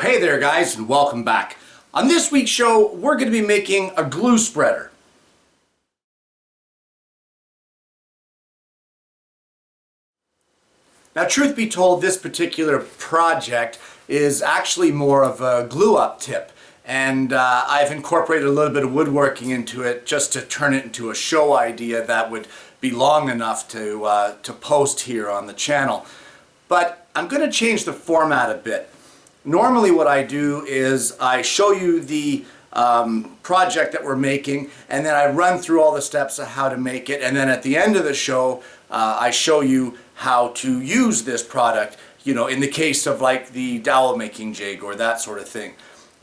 Hey there guys, and welcome back. On this week's show, we're going to be making a glue spreader. Now truth be told, this particular project is actually more of a glue up tip. And I've incorporated a little bit of woodworking into it just to turn it into a show idea that would be long enough to post here on the channel. But I'm going to change the format a bit. Normally what I do is I show you the project that we're making, and then I run through all the steps of how to make it, and then at the end of the show I show you how to use this product, you know, in the case of like the dowel making jig or that sort of thing.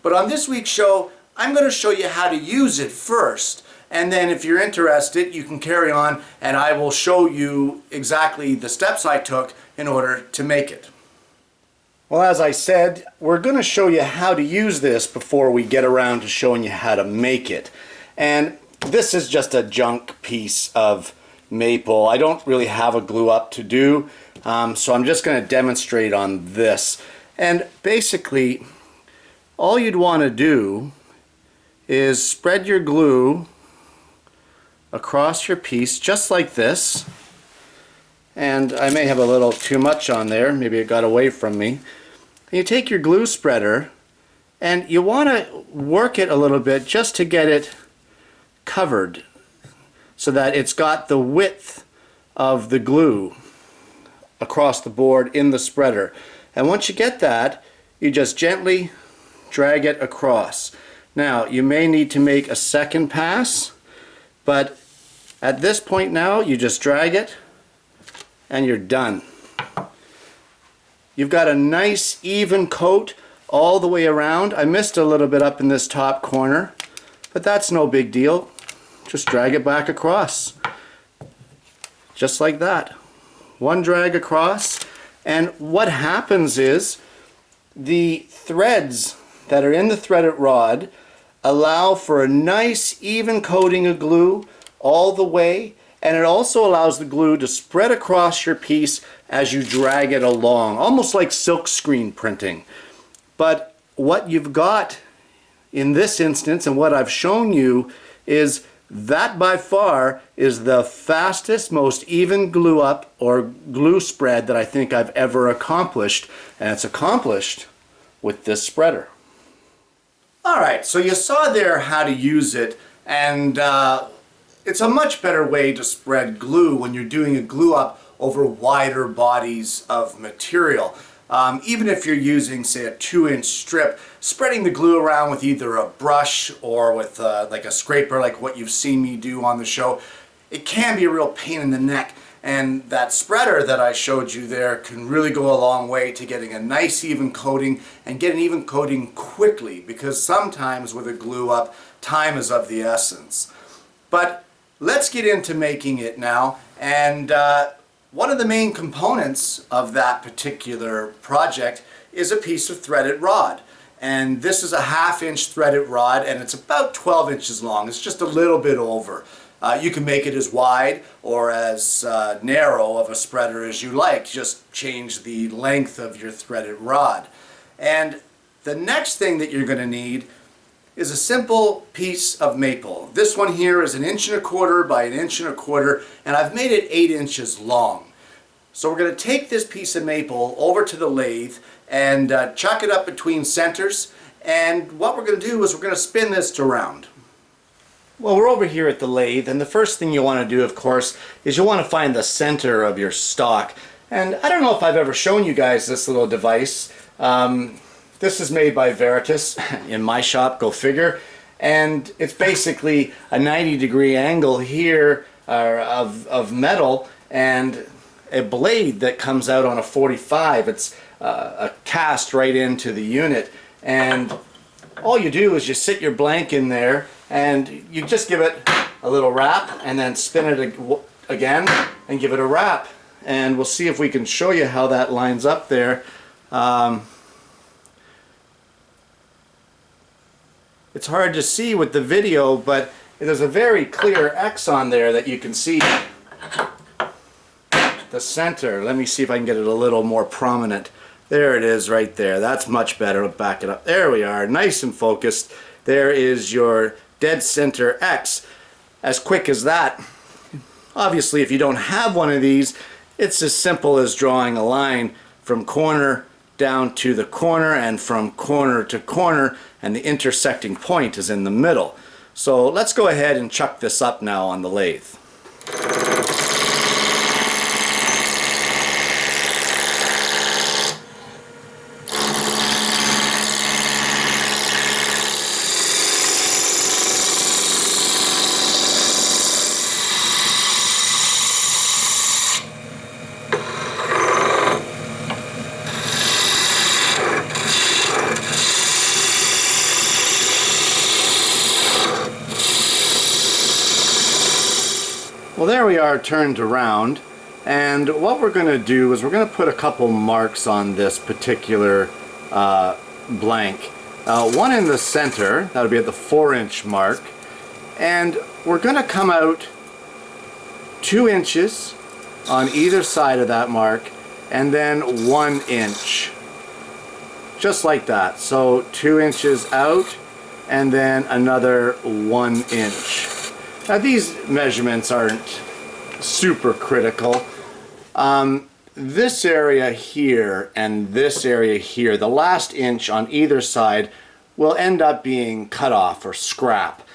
But on this week's show, I'm going to show you how to use it first, and then if you're interested you can carry on and I will show you exactly the steps I took in order to make it. Well, as I said, we're going to show you how to use this before we get around to showing you how to make it. And this is just a junk piece of maple. I don't really have a glue up to do, so I'm just going to demonstrate on this. And basically, all you'd want to do is spread your glue across your piece just like this. And I may have a little too much on there, maybe it got away from me. And you take your glue spreader and you want to work it a little bit just to get it covered so that it's got the width of the glue across the board in the spreader. And once you get that, you just gently drag it across. Now you may need to make a second pass, but at this point now you just drag it and you're done. You've got a nice even coat all the way around. I missed a little bit up in this top corner, but that's no big deal. Just drag it back across. Just like that. One drag across, and what happens is the threads that are in the threaded rod allow for a nice even coating of glue all the way, and it also allows the glue to spread across your piece as you drag it along, almost like silk screen printing. But what you've got in this instance, and what I've shown you, is that by far is the fastest, most even glue up or glue spread that I think I've ever accomplished, and it's accomplished with this spreader. Alright, so you saw there how to use it, and it's a much better way to spread glue when you're doing a glue up over wider bodies of material. Even if you're using, say, a 2-inch strip, spreading the glue around with either a brush or with like a scraper like what you've seen me do on the show, it can be a real pain in the neck. And that spreader that I showed you there can really go a long way to getting a nice even coating and get an even coating quickly, because sometimes with a glue up, time is of the essence. But let's get into making it now, and one of the main components of that particular project is a piece of threaded rod. And this is a 1/2-inch threaded rod, and it's about 12 inches long. It's just a little bit over. You can make it as wide or as narrow of a spreader as you like. Just change the length of your threaded rod. And the next thing that you're going to need is a simple piece of maple. This one here is 1 1/4 by 1 1/4 inch, and I've made it 8 inches long. So we're going to take this piece of maple over to the lathe and chuck it up between centers, and what we're going to do is we're going to spin this around. Well, we're over here at the lathe, and the first thing you want to do, of course, is you want to find the center of your stock. And I don't know if I've ever shown you guys this little device. This is made by Veritas in my shop, go figure, and it's basically a 90-degree angle here of metal and a blade that comes out on a 45. It's a cast right into the unit, and all you do is you sit your blank in there and you just give it a little wrap and then spin it again and give it a wrap, and we'll see if we can show you how that lines up there. It's hard to see with the video, but there's a very clear X on there that you can see the center. Let me see if I can get it a little more prominent. There it is right there. That's much better. Back it up. There we are. Nice and focused. There is your dead center X. As quick as that. Obviously, if you don't have one of these, it's as simple as drawing a line from corner down to the corner and from corner to corner, and the intersecting point is in the middle. So let's go ahead and chuck this up now on the lathe. Well, there we are turned around, and what we're going to do is we're going to put a couple marks on this particular blank. One in the center, that'll be at the 4-inch mark, and we're going to come out 2 inches on either side of that mark, and then 1 inch. Just like that. So 2 inches out, and then another 1 inch. Now these measurements aren't super critical. This area here and this area here, the last inch on either side will end up being cut off or scrap.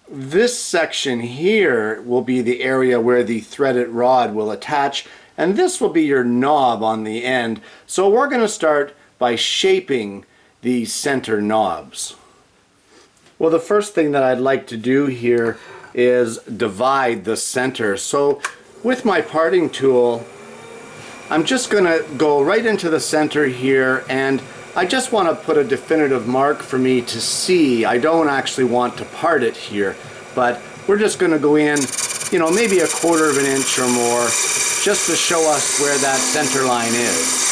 This section here will be the area where the threaded rod will attach, and this will be your knob on the end. So we're going to start by shaping these center knobs. Well, the first thing that I'd like to do here is divide the center. So with my parting tool, I'm just going to go right into the center here, and I just want to put a definitive mark for me to see. I don't actually want to part it here, but we're just going to go in, you know, maybe 1/4 of an inch or more, just to show us where that center line is.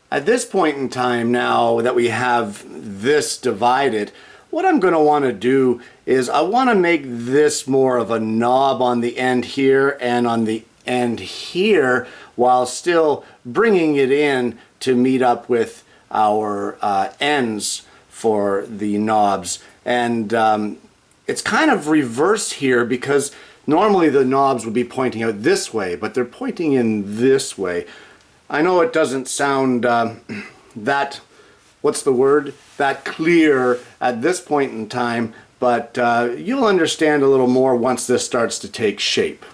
At this point in time, now that we have this divided, what I'm going to want to do is I want to make this more of a knob on the end here and on the end here, while still bringing it in to meet up with our ends for the knobs. And it's kind of reversed here, because normally the knobs would be pointing out this way, but they're pointing in this way. I know it doesn't sound that, what's the word, that clear at this point in time, but you'll understand a little more once this starts to take shape.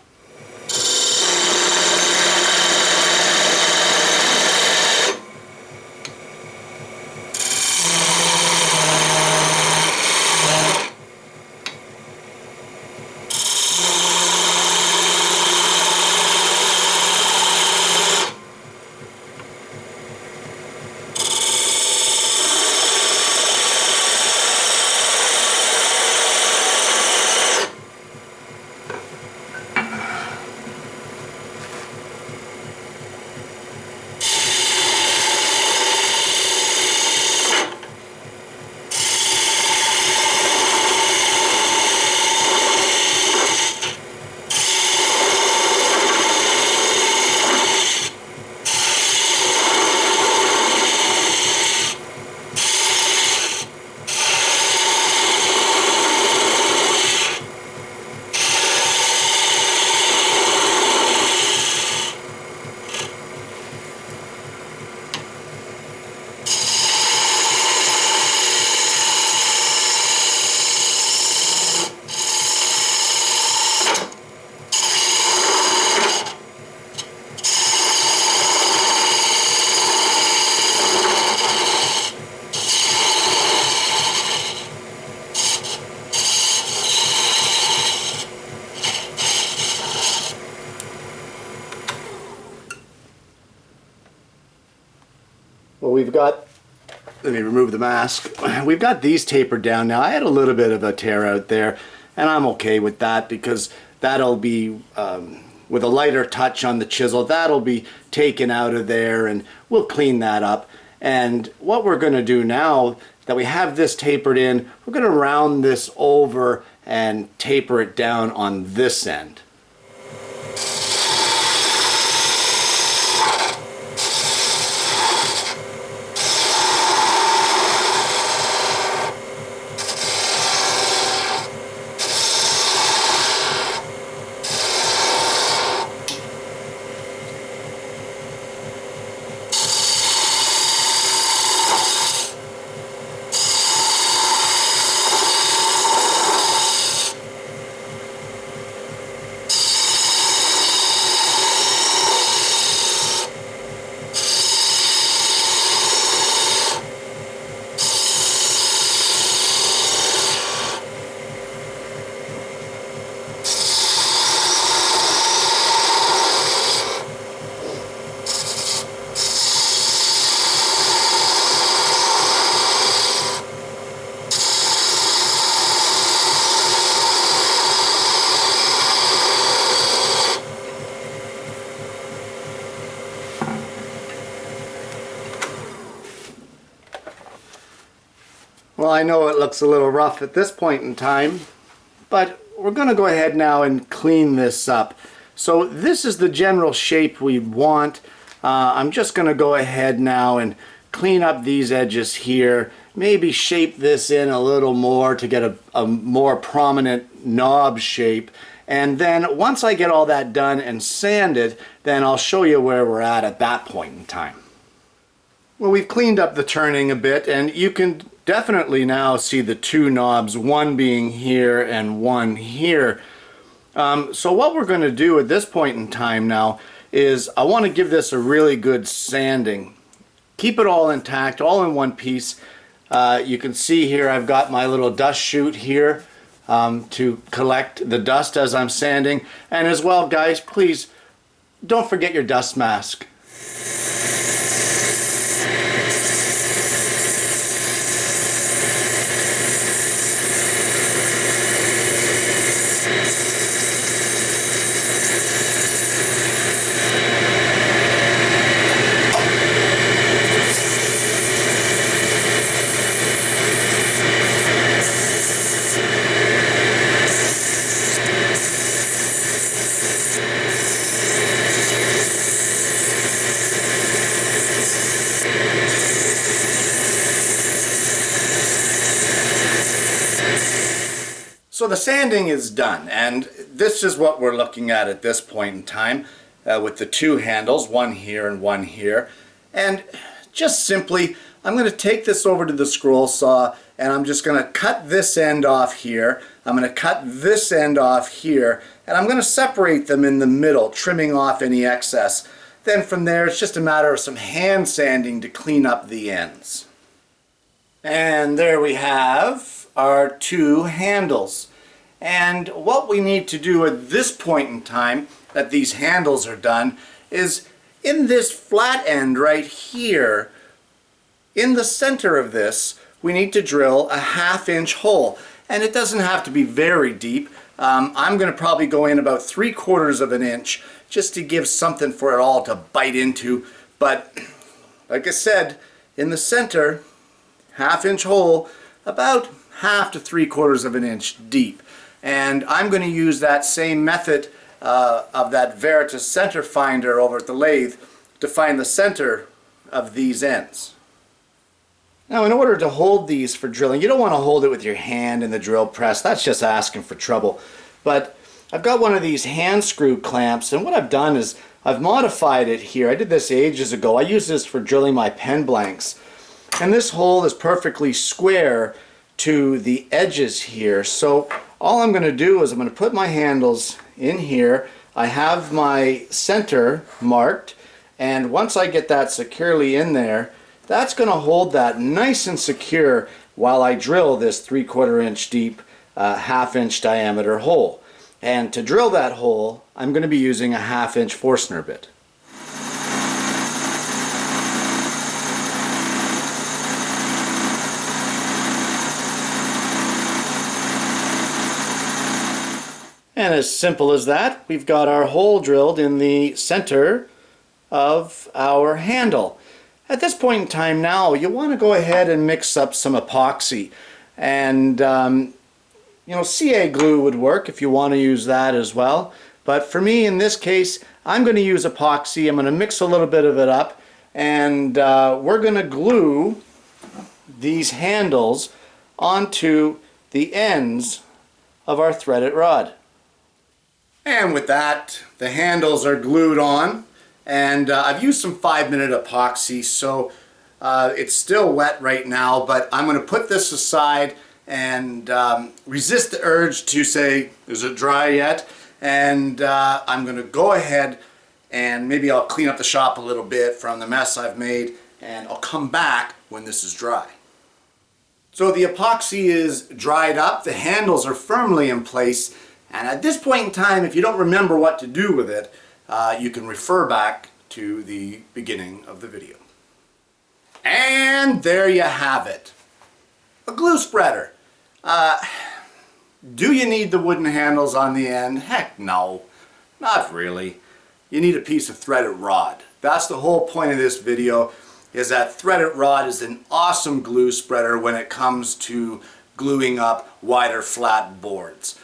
Well, we've got, let me remove the mask. We've got these tapered down now. I had a little bit of a tear out there, and I'm okay with that, because that'll be, with a lighter touch on the chisel, that'll be taken out of there, and we'll clean that up. And what we're going to do now that we have this tapered in, we're going to round this over and taper it down on this end. Well, I know it looks a little rough at this point in time, but we're going to go ahead now and clean this up. So this is the general shape we want. I'm just going to go ahead now and clean up these edges here, maybe shape this in a little more to get a more prominent knob shape. And then once I get all that done and sanded, then I'll show you where we're at that point in time. Well, we've cleaned up the turning a bit, and you can definitely now see the two knobs, one being here and one here. So what we're going to do at this point in time now is I want to give this a really good sanding. Keep it all intact, all in one piece. You can see here I've got my little dust chute here to collect the dust as I'm sanding. And as well, guys, please don't forget your dust mask. So the sanding is done, and this is what we're looking at this point in time with the two handles, one here and one here. And just simply, I'm going to take this over to the scroll saw, and I'm just going to cut this end off here. I'm going to cut this end off here, and I'm going to separate them in the middle, trimming off any excess. Then from there, it's just a matter of some hand sanding to clean up the ends. And there we have our two handles. And what we need to do at this point in time that these handles are done is in this flat end right here, in the center of this, we need to drill a 1/2 inch hole. And it doesn't have to be very deep. I'm going to probably go in about 3/4 of an inch just to give something for it all to bite into. But like I said, in the center, 1/2 inch hole, about 1/2 to 3/4 of an inch deep. And I'm going to use that same method of that Veritas center finder over at the lathe to find the center of these ends. Now, in order to hold these for drilling, you don't want to hold it with your hand in the drill press. That's just asking for trouble. But I've got one of these hand screw clamps, and what I've done is I've modified it here. I did this ages ago. I use this for drilling my pen blanks. And this hole is perfectly square to the edges here. So all I'm going to do is I'm going to put my handles in here. I have my center marked, and once I get that securely in there, that's going to hold that nice and secure while I drill this 3/4 inch deep 1/2 inch diameter hole. And to drill that hole, I'm going to be using a 1/2 inch Forstner bit. And as simple as that, we've got our hole drilled in the center of our handle. At this point in time now, you want to go ahead and mix up some epoxy. And you know, CA glue would work if you want to use that as well. But for me, in this case, I'm going to use epoxy. I'm going to mix a little bit of it up, and we're going to glue these handles onto the ends of our threaded rod. And with that, the handles are glued on, and I've used some 5-minute epoxy, so it's still wet right now, but I'm going to put this aside and resist the urge to say, is it dry yet? And I'm going to go ahead and maybe I'll clean up the shop a little bit from the mess I've made, and I'll come back when this is dry. So the epoxy is dried up, the handles are firmly in place, and at this point in time, if you don't remember what to do with it, you can refer back to the beginning of the video. And there you have it. A glue spreader. Do you need the wooden handles on the end? Heck no, not really. You need a piece of threaded rod. That's the whole point of this video, is that threaded rod is an awesome glue spreader when it comes to gluing up wider flat boards.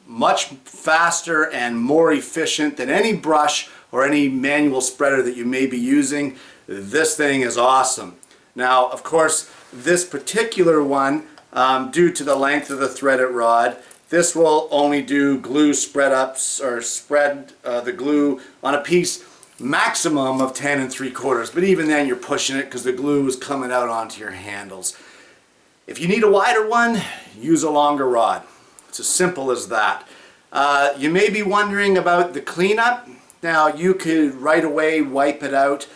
Much faster and more efficient than any brush or any manual spreader that you may be using. This thing is awesome. Now, of course, this particular one, due to the length of the threaded rod, this will only do glue spread ups, or spread the glue on a piece maximum of 10 3/4, but even then you're pushing it because the glue is coming out onto your handles. If you need a wider one, use a longer rod. It's as simple as that. You may be wondering about the cleanup. Now, you could right away wipe it out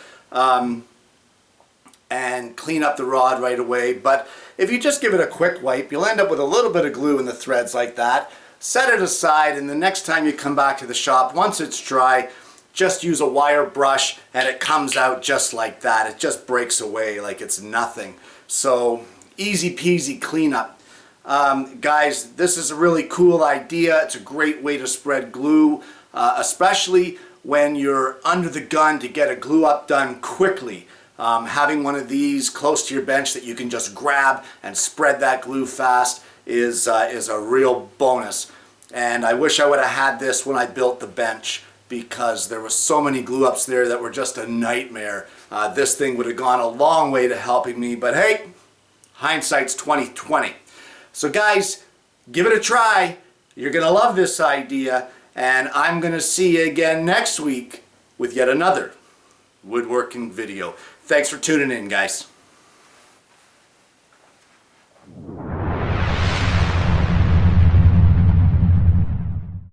and clean up the rod right away, but if you just give it a quick wipe, you'll end up with a little bit of glue in the threads like that. Set it aside, and the next time you come back to the shop, once it's dry, just use a wire brush and it comes out just like that. It just breaks away like it's nothing. So easy peasy cleanup. Guys, this is a really cool idea. It's a great way to spread glue, especially when you're under the gun to get a glue up done quickly. Having one of these close to your bench that you can just grab and spread that glue fast is a real bonus. And I wish I would have had this when I built the bench, because there were so many glue ups there that were just a nightmare. This thing would have gone a long way to helping me, but hey, hindsight's 20/20. So guys, give it a try. You're gonna love this idea, and I'm gonna see you again next week with yet another woodworking video. Thanks for tuning in, guys.